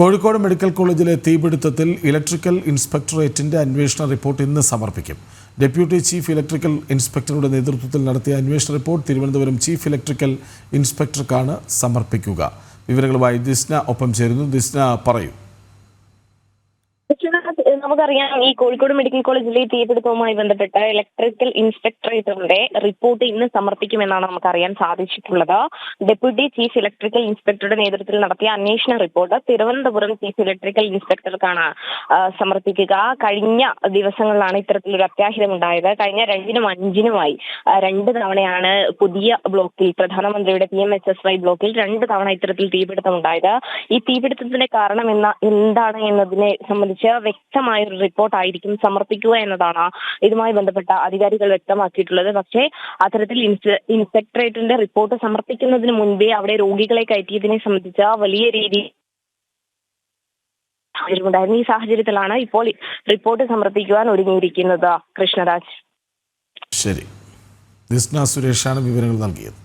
Kozhikode medical കോളേജിലെ തീപിടുത്തത്തിൽ electrical ഇൻസ്പെക്ടറേറ്റിന്റെ അന്വേഷണ report ഇന്ന് സമർപ്പിക്കും. ഡെപ്യൂട്ടി ചീഫ് ഇലക്ട്രിക്കൽ ഇൻസ്പെക്ടറുടെ നേതൃത്വത്തിൽ നടത്തിയ അന്വേഷണ റിപ്പോർട്ട് തിരുവനന്തപുരം ചീഫ് ഇലക്ട്രിക്കൽ ഇൻസ്പെക്ടർക്കാണ് സമർപ്പിക്കുക. വിവരങ്ങളുമായി ദിസ്ന ഒപ്പം ചേരുന്നു. ദിസ്ന, പറയൂ. നമുക്കറിയാം, ഈ കോഴിക്കോട് മെഡിക്കൽ കോളേജിലെ തീപിടുത്തവുമായി ബന്ധപ്പെട്ട് ഇലക്ട്രിക്കൽ ഇൻസ്പെക്ടറേറ്ററിന്റെ റിപ്പോർട്ട് ഇന്ന് സമർപ്പിക്കുമെന്നാണ് നമുക്കറിയാൻ സാധിച്ചിട്ടുള്ളത്. ഡെപ്യൂട്ടി ചീഫ് ഇലക്ട്രിക്കൽ ഇൻസ്പെക്ടറുടെ നേതൃത്വത്തിൽ നടത്തിയ അന്വേഷണ റിപ്പോർട്ട് തിരുവനന്തപുരം ചീഫ് ഇലക്ട്രിക്കൽ ഇൻസ്പെക്ടർക്കാണ് സമർപ്പിക്കുക. കഴിഞ്ഞ ദിവസങ്ങളിലാണ് ഇത്തരത്തിലൊരു അത്യാഹിതമുണ്ടായത്. കഴിഞ്ഞ 2-നും 5-നുമായി 2 തവണയാണ് പുതിയ ബ്ലോക്കിൽ, പ്രധാനമന്ത്രിയുടെ PMHSY ബ്ലോക്കിൽ 2 തവണ ഇത്തരത്തിൽ തീപിടുത്തമുണ്ടായത്. ഈ തീപിടുത്തത്തിന്റെ കാരണം എന്താണ് എന്നതിനെ സംബന്ധിച്ച് വ്യക്തമായ ഒരു റിപ്പോർട്ടായിരിക്കും സമർപ്പിക്കുക എന്നതാണ് ഇതുമായി ബന്ധപ്പെട്ട അധികാരികൾ വ്യക്തമാക്കിയിട്ടുള്ളത്. പക്ഷേ അത്തരത്തിൽ ഇൻസ്പെക്ടറേറ്റിന്റെ റിപ്പോർട്ട് സമർപ്പിക്കുന്നതിന് മുൻപേ അവിടെ രോഗികളെ കയറ്റിയതിനെ സംബന്ധിച്ച വലിയ രീതിയിൽ സാഹചര്യമുണ്ടായിരുന്നു. ഈ സാഹചര്യത്തിലാണ് ഇപ്പോൾ റിപ്പോർട്ട് സമർപ്പിക്കുവാൻ ഒരുങ്ങിയിരിക്കുന്നത്. കൃഷ്ണരാജ്. ശരി, ദിസ്ന സുരേഷാണ് വിവരങ്ങൾ നൽകിയത്.